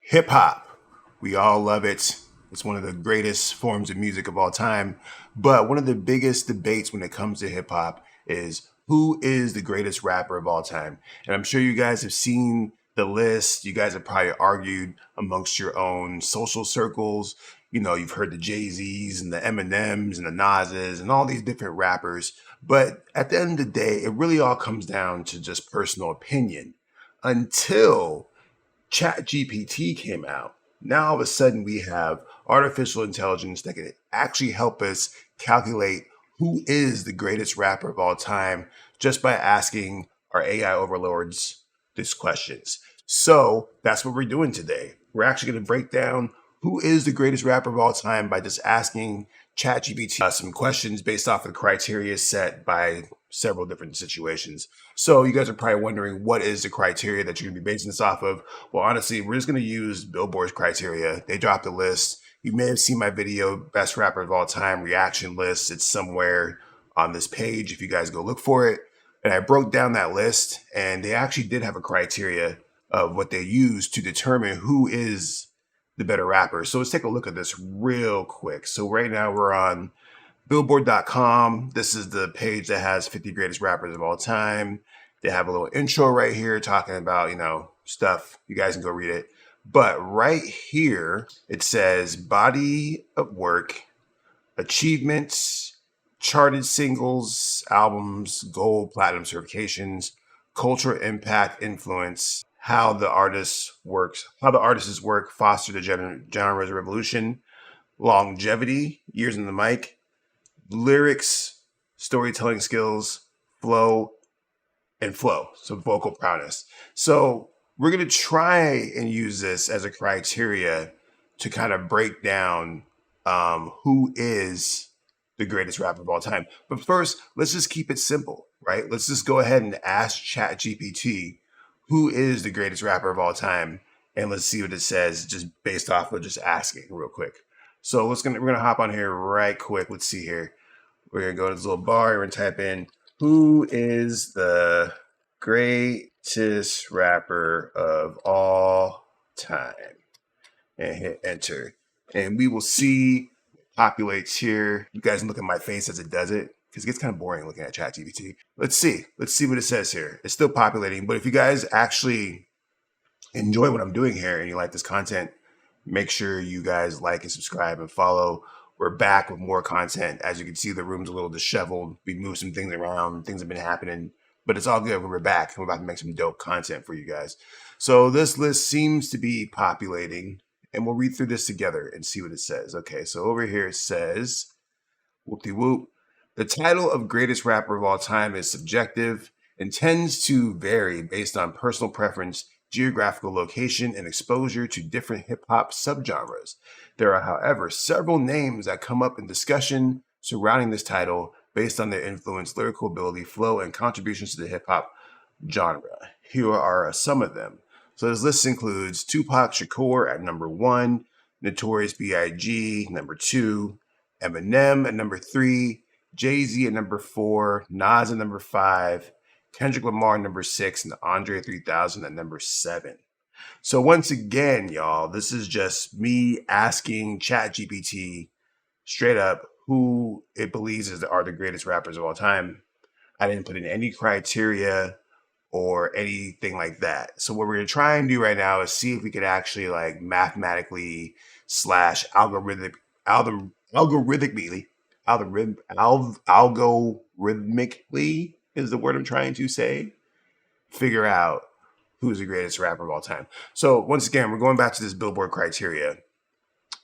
Hip hop. We all love it. It's one of the greatest forms of music of all time. But one of the biggest debates when it comes to hip hop is who is the greatest rapper of all time? And I'm sure you guys have seen the list. You guys have probably argued amongst your own social circles. You know, you've heard the Jay-Z's and the Eminems and the Nas's and all these different rappers. But at the end of the day, it really all comes down to just personal opinion until ChatGPT came out. Now all of a sudden we have artificial intelligence that can actually help us calculate who is the greatest rapper of all time just by asking our AI overlords these questions. So that's what we're doing today. We're actually going to break down who is the greatest rapper of all time by just asking ChatGPT some questions based off of the criteria set by several different situations. So you guys are probably wondering, what is the criteria that you're going to be basing this off of? Well, honestly, we're just going to use Billboard's criteria. They dropped a list. You may have seen my video, Best Rapper of All Time reaction list. It's somewhere on this page if you guys go look for it. And I broke down that list, and they actually did have a criteria of what they use to determine who is the better rapper. So let's take a look at this real quick. So right now we're on Billboard.com. This is the page that has 50 greatest rappers of all time. They have a little intro right here talking about, stuff. You guys can go read it. But right here, it says body of work, achievements, charted singles, albums, gold, platinum certifications, cultural impact, influence, how the artist's work foster the genre's revolution, longevity, years in the mic, lyrics, storytelling skills, flow, so vocal prowess. So we're going to try and use this as a criteria to kind of break down who is the greatest rapper of all time. But first, let's just keep it simple, right? Let's just go ahead and ask ChatGPT who is the greatest rapper of all time, and let's see what it says just based off of just asking real quick. So we're gonna hop on here right quick. Let's see here. We're gonna go to this little bar. We're gonna type in who is the greatest rapper of all time, and hit enter. And we will see what populates here. You guys can look at my face as it does it, because it gets kind of boring looking at ChatGPT. Let's see what it says here. It's still populating, but if you guys actually enjoy what I'm doing here and you like this content, make sure you guys like and subscribe and follow. We're back with more content. As you can see, the room's a little disheveled. We moved some things around. Things have been happening, but it's all good. We're back. We're about to make some dope content for you guys. So this list seems to be populating, and we'll read through this together and see what it says. Okay, so over here it says, whoop-de-whoop. The title of greatest rapper of all time is subjective and tends to vary based on personal preference, geographical location, and exposure to different hip-hop subgenres. There are, however, several names that come up in discussion surrounding this title based on their influence, lyrical ability, flow, and contributions to the hip-hop genre. Here are some of them. So this list includes Tupac Shakur at number 1, Notorious B.I.G. number 2, Eminem at number 3, Jay-Z at number 4, Nas at number 5, Kendrick Lamar at number 6, and Andre 3000 at number 7. So once again, y'all, this is just me asking ChatGPT straight up who it believes are the greatest rappers of all time. I didn't put in any criteria or anything like that. So what we're going to try and do right now is see if we could actually mathematically / algorithmically is the word I'm trying to say, figure out who's the greatest rapper of all time. So once again, we're going back to this Billboard criteria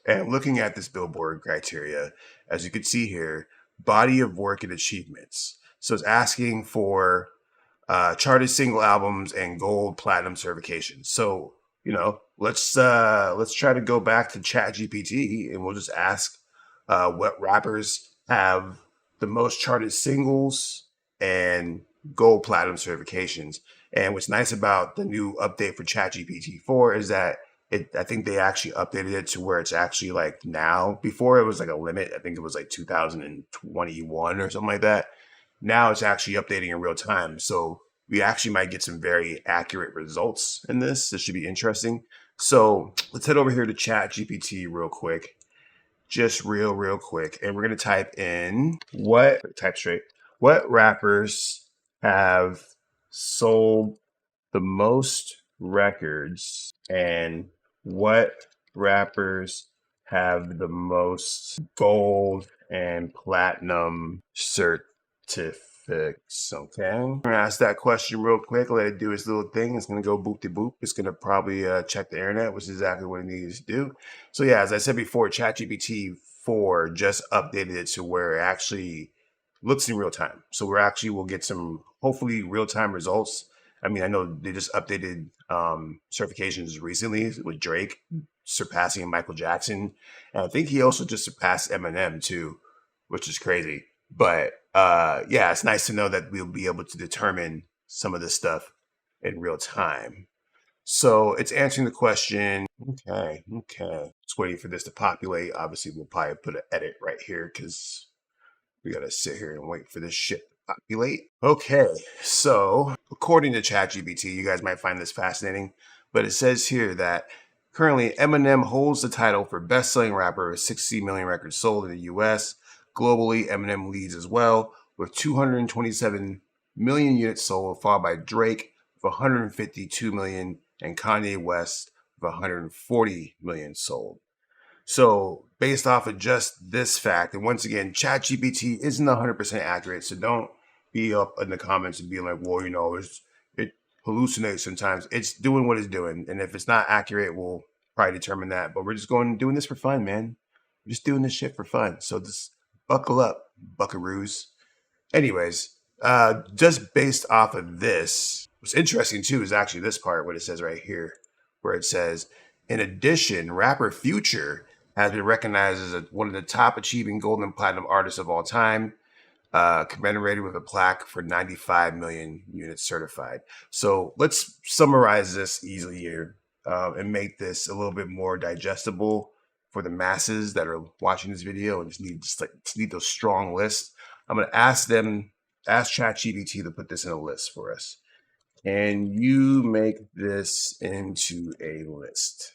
and looking at this Billboard criteria, as you can see here, body of work and achievements. So it's asking for charted single albums and gold, platinum certifications. So, let's try to go back to ChatGPT and we'll just ask what rappers have the most charted singles and gold, platinum certifications. And what's nice about the new update for ChatGPT 4 is that I think they actually updated it to where it's actually now. Before it was a limit. I think it was 2021 or something like that. Now it's actually updating in real time. So we actually might get some very accurate results in this. This should be interesting. So let's head over here to Chat GPT real quick. Just real quick. And we're going to type in what rappers have sold the most records and what rappers have the most gold and platinum certificates. Okay, I'm gonna ask that question real quick, let it do its little thing. It's gonna go boop de boop. It's gonna probably check the internet, which is exactly what it needs to do. So yeah, as I said before, ChatGPT 4 just updated it to where it actually looks in real time. So we're actually will get some hopefully real time results. I mean, I know they just updated certifications recently with Drake surpassing Michael Jackson, and I think he also just surpassed Eminem too, which is crazy. But yeah, it's nice to know that we'll be able to determine some of this stuff in real time. So it's answering the question. Okay. Just waiting for this to populate. Obviously, we'll probably put an edit right here because we gotta sit here and wait for this shit to populate. Okay, so according to ChatGPT, you guys might find this fascinating, but it says here that currently Eminem holds the title for best-selling rapper with 60 million records sold in the US. Globally, Eminem leads as well with 227 million units sold, followed by Drake with 152 million and Kanye West with 140 million sold. So based off of just this fact, and once again, ChatGPT isn't 100% accurate, so don't be up in the comments and be like, well, you know, it hallucinates sometimes. It's doing what it's doing, and if it's not accurate, we'll probably determine that. But we're just doing this for fun, man. We're just doing this shit for fun. So just buckle up, buckaroos. Anyways, just based off of this, what's interesting too is actually this part, what it says right here, where it says, in addition, rapper Future has been recognized as one of the top achieving gold and platinum artists of all time, commemorated with a plaque for 95 million units certified. So let's summarize this easily here and make this a little bit more digestible for the masses that are watching this video and just need those strong lists. I'm going to ask ChatGPT to put this in a list for us. Can you make this into a list,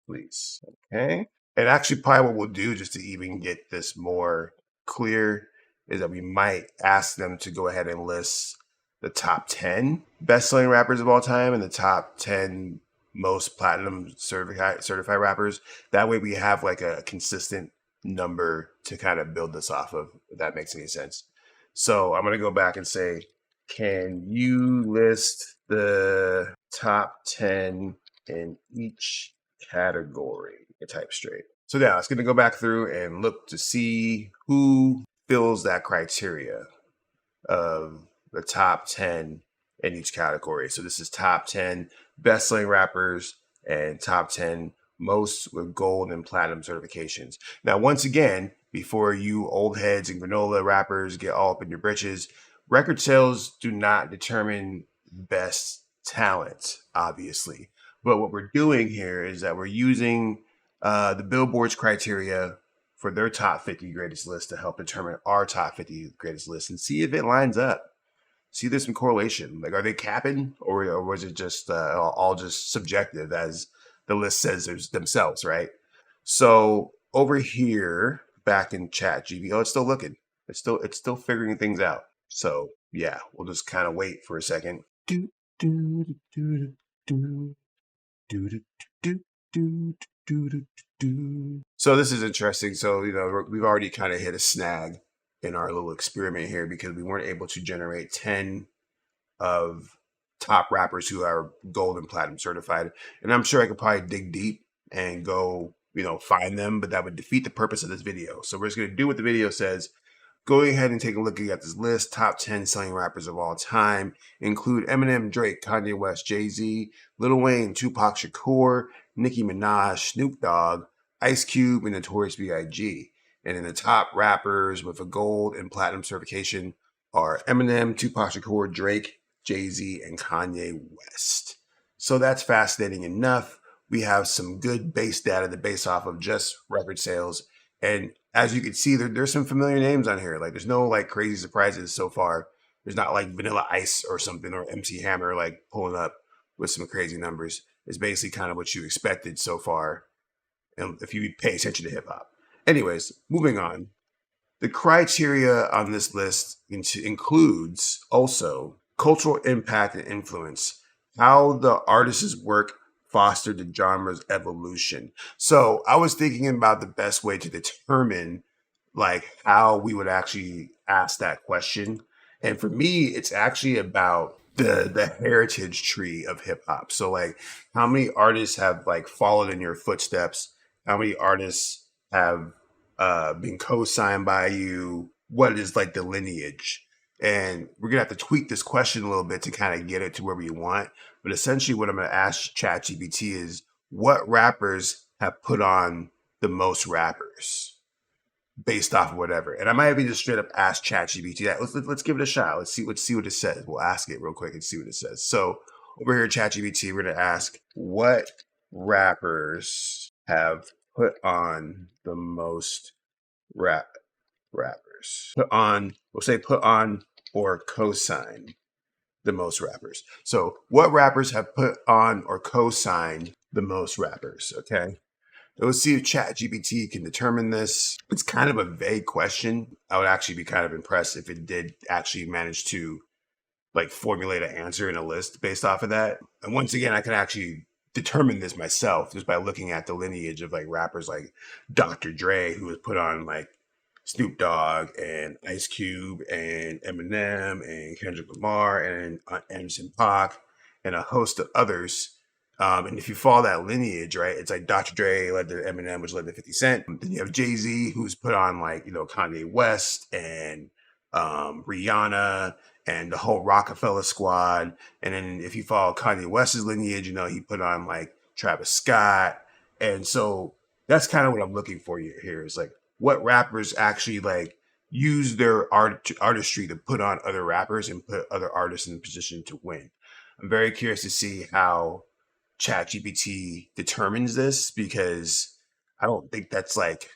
please? Okay. And actually, probably what we'll do just to even get this more clear is that we might ask them to go ahead and list the top 10 best-selling rappers of all time and the top 10 most platinum certified rappers. That way we have like a consistent number to kind of build this off of, if that makes any sense. So I'm going to go back and say, can you list the top 10 in each category? Type straight. So now it's going to go back through and look to see who fills that criteria of the top 10 in each category. So this is top 10 best-selling rappers and top 10 most with gold and platinum certifications. Now, once again, before you old heads and granola rappers get all up in your britches, record sales do not determine best talent, obviously. But what we're doing here is that we're using the Billboard's criteria for their top 50 greatest list to help determine our top 50 greatest list and see if it lines up. See, there's some correlation. Like, are they capping, or was it just all just subjective as the list says themselves, right? So over here, back in ChatGPT, it's still looking. It's still figuring things out. So yeah, we'll just kind of wait for a second. So this is interesting. So, you know, we've already kind of hit a snag in our little experiment here because we weren't able to generate 10 of top rappers who are gold and platinum certified. And I'm sure I could probably dig deep and go, you know, find them, but that would defeat the purpose of this video. So we're just going to do what the video says. Go ahead and take a look at this list. Top 10 selling rappers of all time include Eminem, Drake, Kanye West, Jay-Z, Lil Wayne, Tupac Shakur, Nicki Minaj, Snoop Dogg, Ice Cube, and Notorious B.I.G. And in the top rappers with a gold and platinum certification are Eminem, Tupac Shakur, Drake, Jay-Z, and Kanye West. So that's fascinating enough. We have some good base data to base off of just record sales. And as you can see, there's some familiar names on here. Like, there's no like crazy surprises so far. There's not like Vanilla Ice or something or MC Hammer like pulling up with some crazy numbers. is basically kind of what you expected so far, if you pay attention to hip hop. Anyways, moving on. The criteria on this list includes also cultural impact and influence, how the artist's work fostered the genre's evolution. So I was thinking about the best way to determine like how we would actually ask that question. And for me, it's actually about the heritage tree of hip hop. So like how many artists have like followed in your footsteps? How many artists have been co-signed by you? What is like the lineage? And we're gonna have to tweak this question a little bit to kind of get it to where we want. But essentially, what I'm gonna ask ChatGPT is, what rappers have put on the most rappers based off of whatever? And I might even just straight up ask ChatGPT that. Let's give it a shot. Let's see what it says. We'll ask it real quick and see what it says. So over here, ChatGPT, we're gonna ask what rappers have put on the most rappers. Put on or co-sign the most rappers. So what rappers have put on or co-signed the most rappers? Okay. Let's see if ChatGPT can determine this. It's kind of a vague question. I would actually be kind of impressed if it did actually manage to like formulate an answer in a list based off of that. And once again, I can actually determine this myself just by looking at the lineage of like rappers like Dr. Dre, who was put on like Snoop Dogg and Ice Cube and Eminem and Kendrick Lamar and Anderson .Paak and a host of others. And if you follow that lineage, right, it's like Dr. Dre led to Eminem, which led to 50 Cent. Then you have Jay-Z, who's put on like, Kanye West and Rihanna and the whole Rockefeller squad. And then if you follow Kanye West's lineage, he put on like Travis Scott. And so that's kind of what I'm looking for here is like what rappers actually like use their artistry to put on other rappers and put other artists in a position to win. I'm very curious to see how ChatGPT determines this, because I don't think that's like,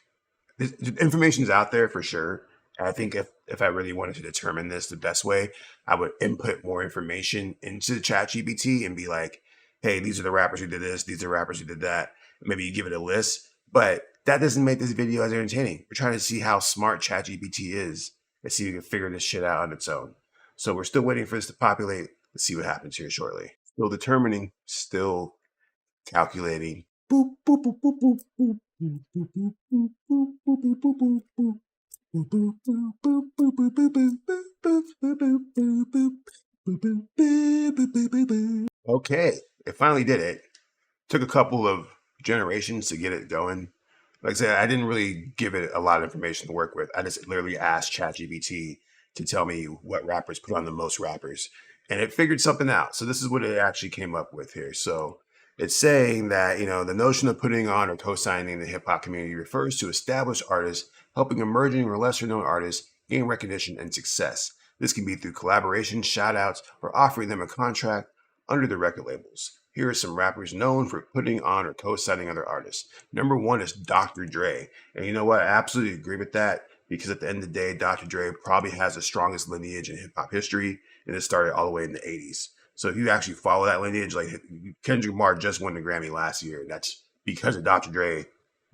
the information's out there for sure. And I think if I really wanted to determine this the best way, I would input more information into the ChatGPT and be like, hey, these are the rappers who did this, these are the rappers who did that. Maybe you give it a list, but that doesn't make this video as entertaining. We're trying to see how smart ChatGPT is and see if we can figure this shit out on its own. So we're still waiting for this to populate. Let's see what happens here shortly. Still determining, still calculating. Boop, boop, boop, boop, boop, boop, boop, boop, boop, boop, boop, boop, boop, boop, boop. Okay, it finally did it. Took a couple of generations to get it going. Like I said, I didn't really give it a lot of information to work with. I just literally asked ChatGPT to tell me what rappers put on the most rappers, and it figured something out. So this is what it actually came up with here. So it's saying that, the notion of putting on or co-signing the hip hop community refers to established artists helping emerging or lesser known artists gain recognition and success. This can be through collaboration, shout outs, or offering them a contract under the record labels. Here are some rappers known for putting on or co-signing other artists. Number one is Dr. Dre. And you know what? I absolutely agree with that, because at the end of the day, Dr. Dre probably has the strongest lineage in hip hop history, and it started all the way in the 80s. So if you actually follow that lineage, like Kendrick Lamar just won the Grammy last year, and that's because of Dr. Dre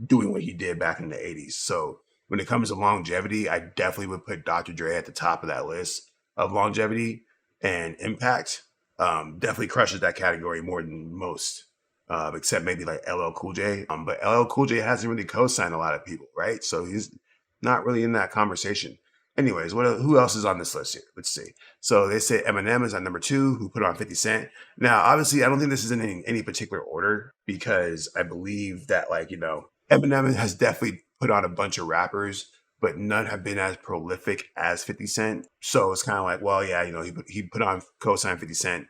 doing what he did back in the 80s. So when it comes to longevity, I definitely would put Dr. Dre at the top of that list of longevity and impact. Definitely crushes that category more than most, except maybe like LL Cool J. But LL Cool J hasn't really co-signed a lot of people, right? So he's not really in that conversation. Anyways, who else is on this list here? Let's see. So they say Eminem is on number 2, who put on 50 Cent. Now, obviously, I don't think this is in any particular order, because I believe that, Eminem has definitely put on a bunch of rappers, but none have been as prolific as 50 Cent. So it's kind of like, well, yeah, he put on co-signed 50 Cent,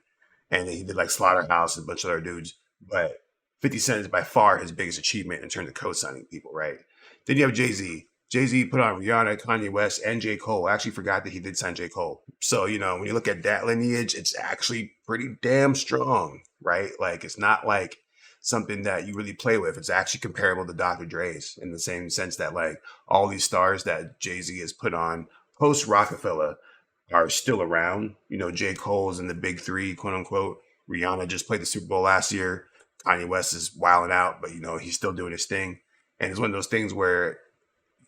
and he did like Slaughterhouse and a bunch of other dudes. But 50 Cent is by far his biggest achievement in terms of co-signing people, right? Then you have Jay-Z. Jay-Z put on Rihanna, Kanye West, and J. Cole. I actually forgot that he did sign J. Cole. So, when you look at that lineage, it's actually pretty damn strong, right? Like, it's not like something that you really play with. It's actually comparable to Dr. Dre's, in the same sense that, like, all these stars that Jay-Z has put on post-Rockefeller are still around. J. Cole's in the big 3, quote unquote. Rihanna just played the Super Bowl last year. Kanye West is wilding out, but he's still doing his thing. And it's one of those things where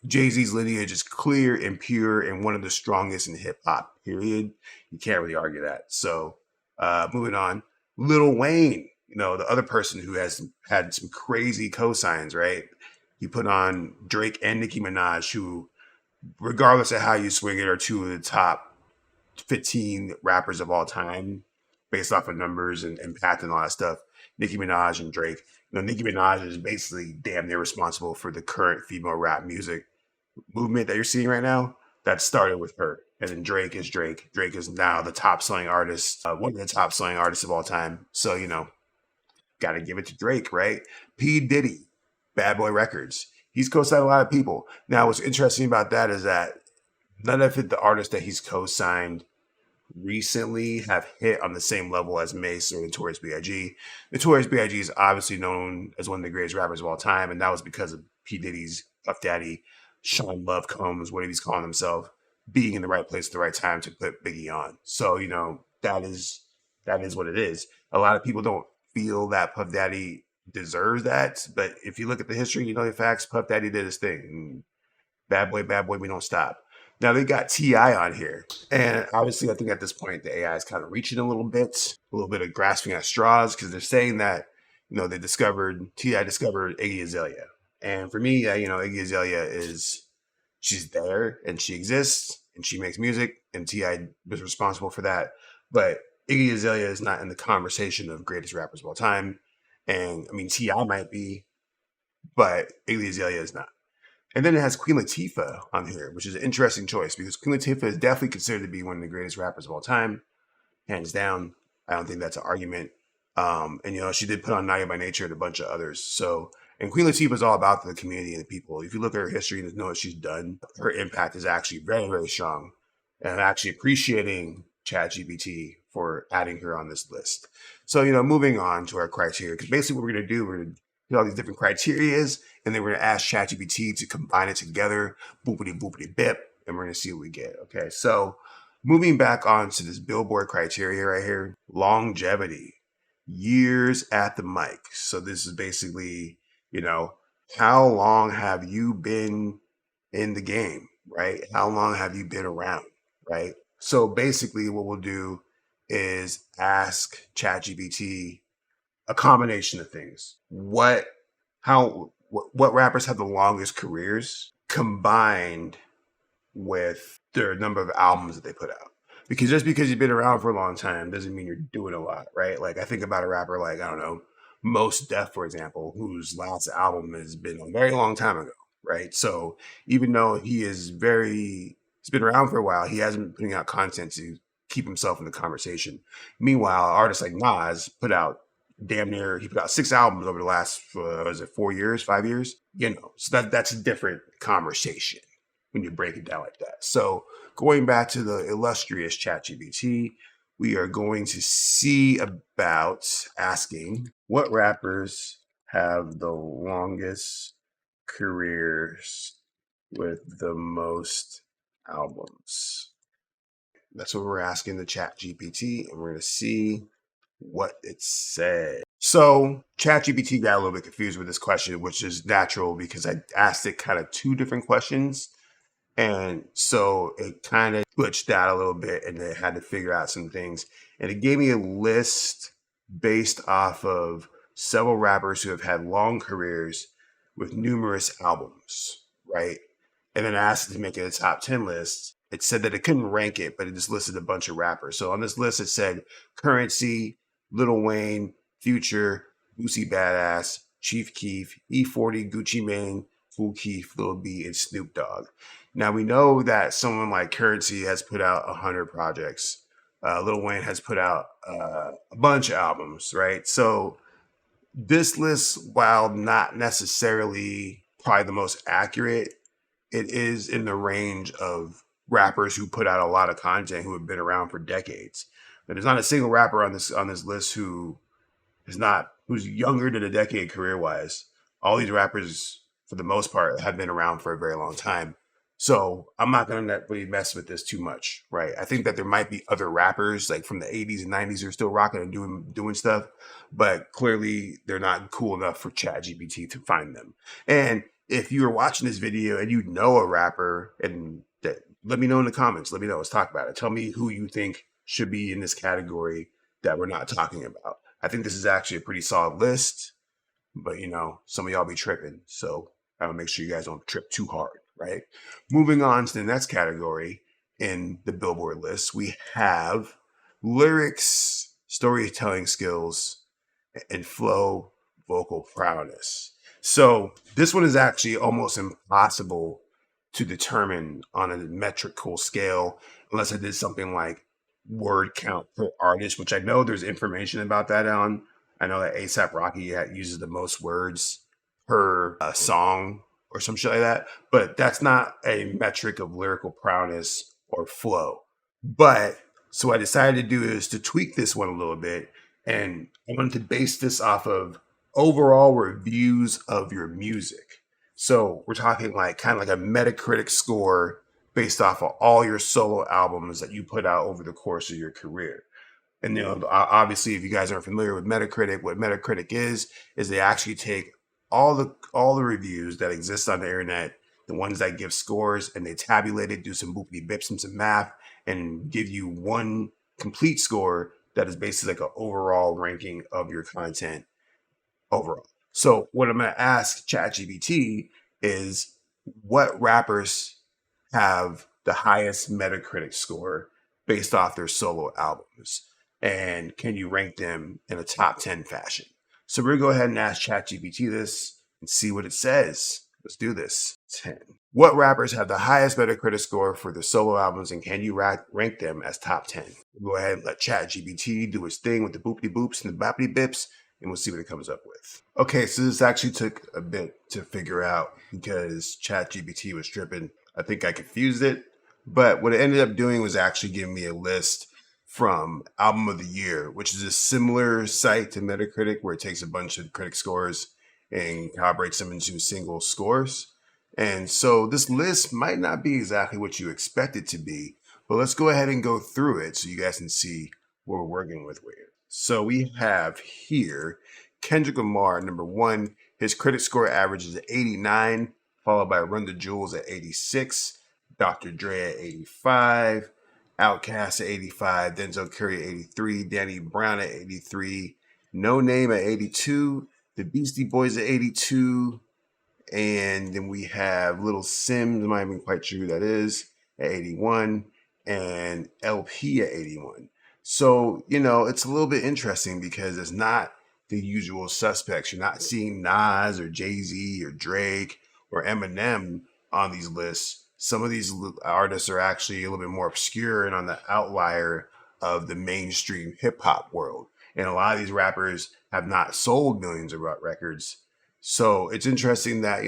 Jay-Z's lineage is clear and pure and one of the strongest in hip hop, period. You can't really argue that. So moving on. Lil Wayne, the other person who has had some crazy cosigns, right? He put on Drake and Nicki Minaj, who, regardless of how you swing it, are two of the top 15 rappers of all time based off of numbers and path and all that stuff. Nicki Minaj and Drake. Nicki Minaj is basically damn near responsible for the current female rap music movement that you're seeing right now. That started with her. And then Drake is Drake. Drake is now the top selling artist, one of the top selling artists of all time. So, got to give it to Drake, right? P. Diddy, Bad Boy Records. He's co-signed a lot of people. Now, what's interesting about that is that none of the artists that he's co-signed recently have hit on the same level as Mace or Notorious B.I.G. Notorious B.I.G. is obviously known as one of the greatest rappers of all time, and that was because of P. Diddy's Puff Daddy, Sean Love Combs, whatever he's calling himself, being in the right place at the right time to put Biggie on. So, that is what it is. A lot of people don't feel that Puff Daddy deserves that, but if you look at the history, the facts, Puff Daddy did his thing. Bad boy, we don't stop. Now they got T.I. on here. And obviously, I think at this point, the AI is kind of reaching a little bit of grasping at straws, because they're saying that, T.I. discovered Iggy Azalea. And for me, Iggy Azalea she's there and she exists and she makes music, and T.I. was responsible for that. But Iggy Azalea is not in the conversation of greatest rappers of all time. And I mean, T.I. might be, but Iggy Azalea is not. And then it has Queen Latifah on here, which is an interesting choice because Queen Latifah is definitely considered to be one of the greatest rappers of all time, hands down. I don't think that's an argument. And she did put on 90 by Nature and a bunch of others. So, and Queen Latifah is all about the community and the people. If you look at her history and know what she's done, her impact is actually very, very strong. And I'm actually appreciating ChatGPT for adding her on this list. So, moving on to our criteria, because basically what we're going to do, we're going to do all these different criterias, and then we're going to ask ChatGPT to combine it together, boopity boopity bip, and we're going to see what we get. Okay, so moving back on to this Billboard criteria right here, longevity, years at the mic. So this is basically, how long have you been in the game, right? How long have you been around, right? So basically what we'll do is ask ChatGPT a combination of things. What rappers have the longest careers combined with their number of albums that they put out? Because just because you've been around for a long time doesn't mean you're doing a lot, right? Like I think about a rapper like, I don't know, Mos Def, for example, whose last album has been a very long time ago, right? So even though he's been around for a while, he hasn't been putting out content to keep himself in the conversation. Meanwhile, artists like Nas he put out 6 albums over the last 4 years, 5 years, so that's a different conversation when you break it down like that. So going back to the illustrious ChatGPT, we are going to see about asking what rappers have the longest careers with the most albums. That's what we're asking the ChatGPT, and we're going to see what it said. So ChatGPT got a little bit confused with this question, which is natural because I asked it kind of 2 different questions. And so it kind of glitched out a little bit and it had to figure out some things. And it gave me a list based off of several rappers who have had long careers with numerous albums, right? And then I asked it to make it a top 10 list. It said that it couldn't rank it, but it just listed a bunch of rappers. So on this list, it said Currency, Lil Wayne, Future, Boosie Badass, Chief Keef, E40, Gucci Mane, Kool Keef, Lil B, and Snoop Dogg. Now we know that someone like Currency has put out 100 projects. Lil Wayne has put out a bunch of albums, right? So this list, while not necessarily probably the most accurate, it is in the range of rappers who put out a lot of content who have been around for decades. But there's not a single rapper on this list who's younger than a decade career wise. All these rappers, for the most part, have been around for a very long time. So I'm not gonna really mess with this too much, right? I think that there might be other rappers like from the 80s and 90s who are still rocking and doing stuff, but clearly they're not cool enough for ChatGPT to find them. And if you're watching this video and you know a rapper, and that, let me know in the comments. Let me know. Let's talk about it. Tell me who you think should be in this category that we're not talking about. I think this is actually a pretty solid list, but some of y'all be tripping. So I will make sure you guys don't trip too hard, right? Moving on to the next category in the Billboard list, we have lyrics, storytelling skills, and flow vocal prowess. So this one is actually almost impossible to determine on a metrical scale unless I did something like word count per artist, which I know there's information about that on. I know that ASAP Rocky uses the most words per song or some shit like that, but that's not a metric of lyrical prowess or flow. But so what I decided to do is to tweak this one a little bit, and I wanted to base this off of overall reviews of your music. So we're talking like kind of like a Metacritic score based off of all your solo albums that you put out over the course of your career. And obviously, if you guys aren't familiar with Metacritic, what Metacritic is they actually take all the reviews that exist on the internet, the ones that give scores, and they tabulate it, do some boopity bips and some math, and give you one complete score that is basically like an overall ranking of your content overall. So what I'm going to ask ChatGPT is what rappers have the highest Metacritic score based off their solo albums, and can you rank them in a top 10 fashion? So we're going to go ahead and ask ChatGPT this and see what it says. Let's do this. 10. What rappers have the highest Metacritic score for their solo albums, and can you rank them as top 10? We'll go ahead and let ChatGPT do its thing with the boopity boops and the boppity bips, and we'll see what it comes up with. Okay, so this actually took a bit to figure out because ChatGPT was tripping. I think I confused it, but what it ended up doing was actually giving me a list from Album of the Year, which is a similar site to Metacritic where it takes a bunch of critic scores and calibrates them into single scores. And so this list might not be exactly what you expect it to be, but let's go ahead and go through it so you guys can see what we're working with here. So we have here Kendrick Lamar, number one. His critic score average is 89, followed by Run the Jewels at 86, Dr. Dre at 85, Outkast at 85, Denzel Curry at 83, Danny Brown at 83, No Name at 82, the Beastie Boys at 82, and then we have Little Sims, I'm not even quite sure who that is, at 81, and LP at 81. So, it's a little bit interesting because it's not the usual suspects. You're not seeing Nas or Jay-Z or Drake or Eminem on these lists. Some of these artists are actually a little bit more obscure and on the outlier of the mainstream hip hop world. And a lot of these rappers have not sold millions of records. So it's interesting that,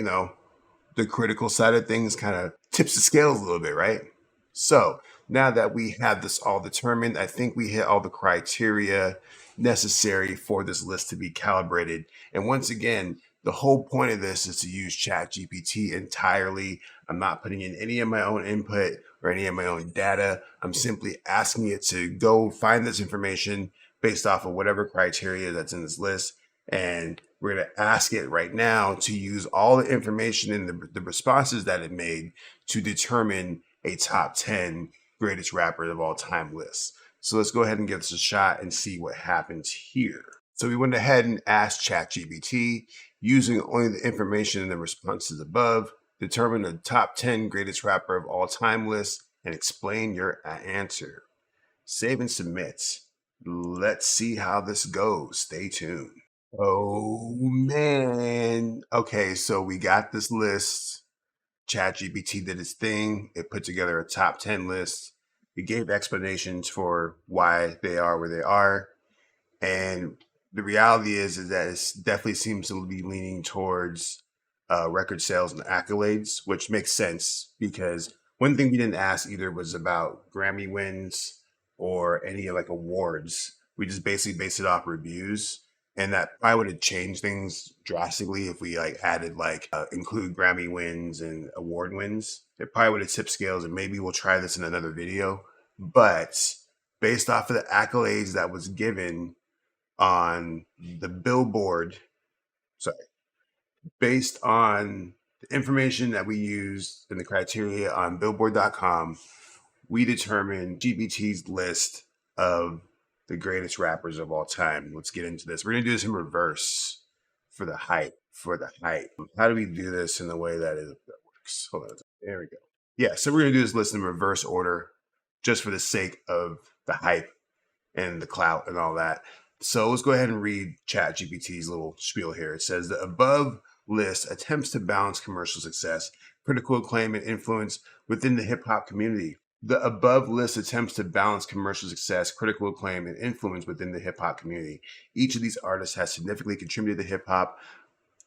the critical side of things kind of tips the scales a little bit, right? So now that we have this all determined, I think we hit all the criteria necessary for this list to be calibrated. And once again, the whole point of this is to use ChatGPT entirely. I'm not putting in any of my own input or any of my own data. I'm simply asking it to go find this information based off of whatever criteria that's in this list. And we're going to ask it right now to use all the information in the responses that it made to determine a top 10 greatest rappers of all time list. So let's go ahead and give this a shot and see what happens here. So we went ahead and asked ChatGPT, using only the information in the responses above, determine the top 10 greatest rapper of all time list and explain your answer. Save and submit. Let's see how this goes. Stay tuned. Oh man. Okay, so we got this list. ChatGPT did its thing. It put together a top 10 list. It gave explanations for why they are where they are. And the reality is that it definitely seems to be leaning towards record sales and accolades, which makes sense because one thing we didn't ask either was about Grammy wins or any like awards. We just basically based it off reviews. And that probably would have changed things drastically if we like added like include Grammy wins and award wins. It probably would have tipped scales, and maybe we'll try this in another video. But based off of the accolades that was given on the Billboard, sorry, based on the information that we used in the criteria on Billboard.com, we determined GPT's list of the greatest rappers of all time. Let's get into this. We're gonna do this in reverse for the hype. For the hype. How do we do this in a way that works? Hold on. There we go. Yeah, so we're gonna do this list in reverse order, just for the sake of the hype and the clout and all that. So let's go ahead and read ChatGPT's little spiel here. It says the above list attempts to balance commercial success, critical acclaim, and influence within the hip hop community. The above list attempts to balance commercial success, critical acclaim, and influence within the hip hop community. Each of these artists has significantly contributed to hip hop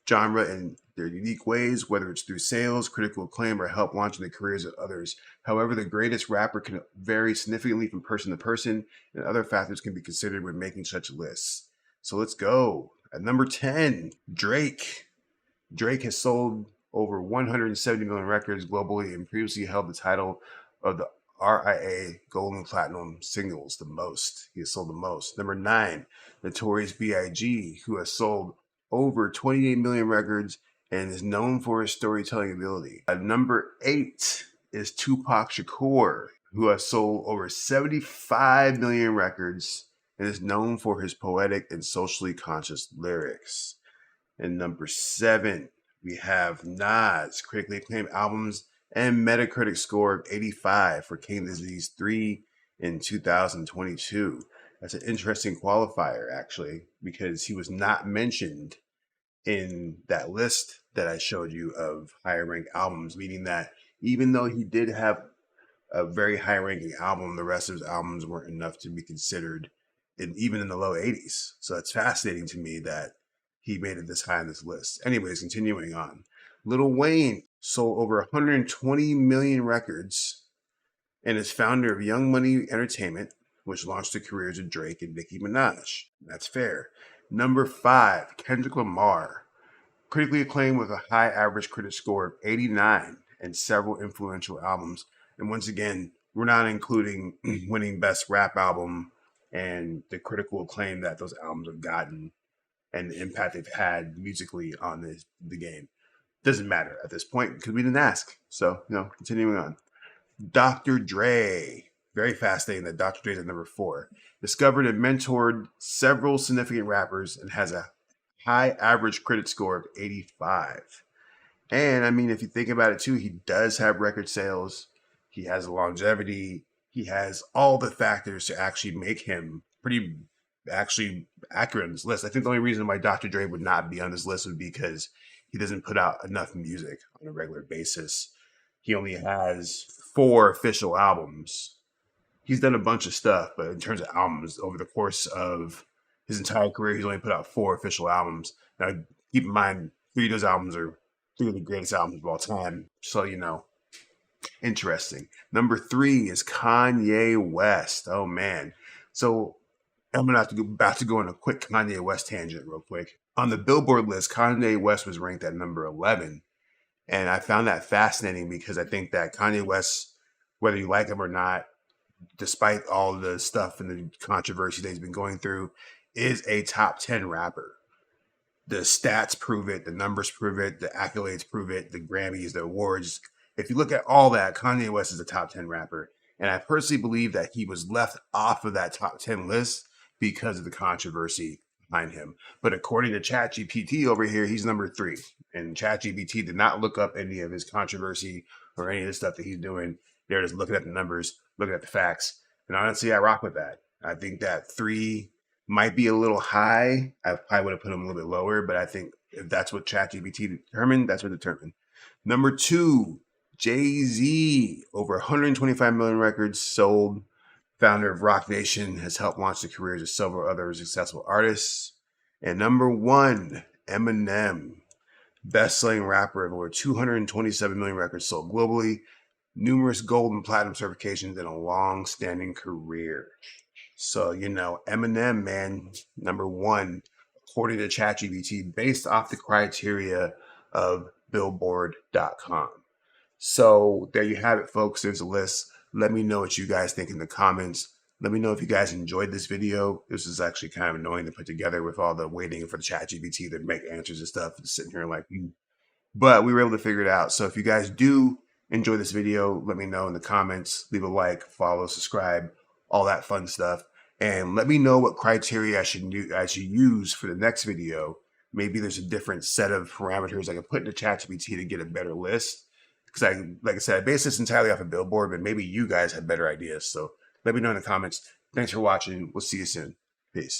genre in their unique ways, whether it's through sales, critical acclaim, or help launching the careers of others. However, the greatest rapper can vary significantly from person to person, and other factors can be considered when making such lists. So let's go. At number 10, Drake. Drake has sold over 170 million records globally and previously held the title of the RIA Gold and Platinum singles the most. He has sold the most. Number 9, Notorious B.I.G., who has sold over 28 million records and is known for his storytelling ability. At number 8 is Tupac Shakur, who has sold over 75 million records and is known for his poetic and socially conscious lyrics. And number 7, we have Nas, critically acclaimed albums and Metacritic score of 85 for King Disease 3 in 2022. That's an interesting qualifier, actually, because he was not mentioned in that list that I showed you of higher ranked albums, meaning that even though he did have a very high ranking album, the rest of his albums weren't enough to be considered even in the low 80s. So it's fascinating to me that he made it this high on this list. Anyways, continuing on. Lil Wayne sold over 120 million records and is founder of Young Money Entertainment, which launched the careers of Drake and Nicki Minaj. That's fair. Number 5, Kendrick Lamar, critically acclaimed with a high average critic score of 89 and several influential albums. And once again, we're not including winning best rap album and the critical acclaim that those albums have gotten and the impact they've had musically on the game. Doesn't matter at this point because we didn't ask. So, continuing on. Dr. Dre. Very fascinating that Dr. Dre is at number 4. Discovered and mentored several significant rappers and has a high average critic score of 85. And I mean, if you think about it too, he does have record sales. He has a longevity. He has all the factors to actually make him pretty actually accurate on this list. I think the only reason why Dr. Dre would not be on this list would be because he doesn't put out enough music on a regular basis. He only has 4 official albums. He's done a bunch of stuff, but in terms of albums, over the course of his entire career, he's only put out 4 official albums. Now, keep in mind, 3 of those albums are 3 of the greatest albums of all time. So, interesting. Number 3 is Kanye West. Oh, man. So I'm going to have to about to go on a quick Kanye West tangent real quick. On the Billboard list, Kanye West was ranked at number 11. And I found that fascinating because I think that Kanye West, whether you like him or not, despite all the stuff and the controversy that he's been going through, is a top 10 rapper. The stats prove it, the numbers prove it, the accolades prove it, the Grammys, the awards. If you look at all that, Kanye West is a top 10 rapper. And I personally believe that he was left off of that top 10 list because of the controversy behind him. But according to ChatGPT over here, he's number 3. And ChatGPT did not look up any of his controversy or any of the stuff that he's doing. They're just looking at the numbers, looking at the facts. And honestly, I rock with that. I think that 3 might be a little high. I probably would have put him a little bit lower, but I think if that's what ChatGPT determined, that's what determined. Number 2, Jay-Z, over 125 million records sold. Founder of Rock Nation, has helped launch the careers of several other successful artists. And number 1, Eminem, best-selling rapper of over 227 million records sold globally, numerous gold and platinum certifications, and a long-standing career. So, Eminem, man, number 1, according to ChatGPT based off the criteria of Billboard.com. So there you have it, folks. There's a list. Let me know what you guys think in the comments. Let me know if you guys enjoyed this video. This is actually kind of annoying to put together with all the waiting for the ChatGPT to make answers and stuff, and sitting here like, but we were able to figure it out. So if you guys do enjoy this video, let me know in the comments. Leave a like, follow, subscribe, all that fun stuff. And let me know what criteria I should use for the next video. Maybe there's a different set of parameters I can put into ChatGPT to get a better list. Because like I said, I base this entirely off of Billboard, but maybe you guys have better ideas. So let me know in the comments. Thanks for watching. We'll see you soon. Peace.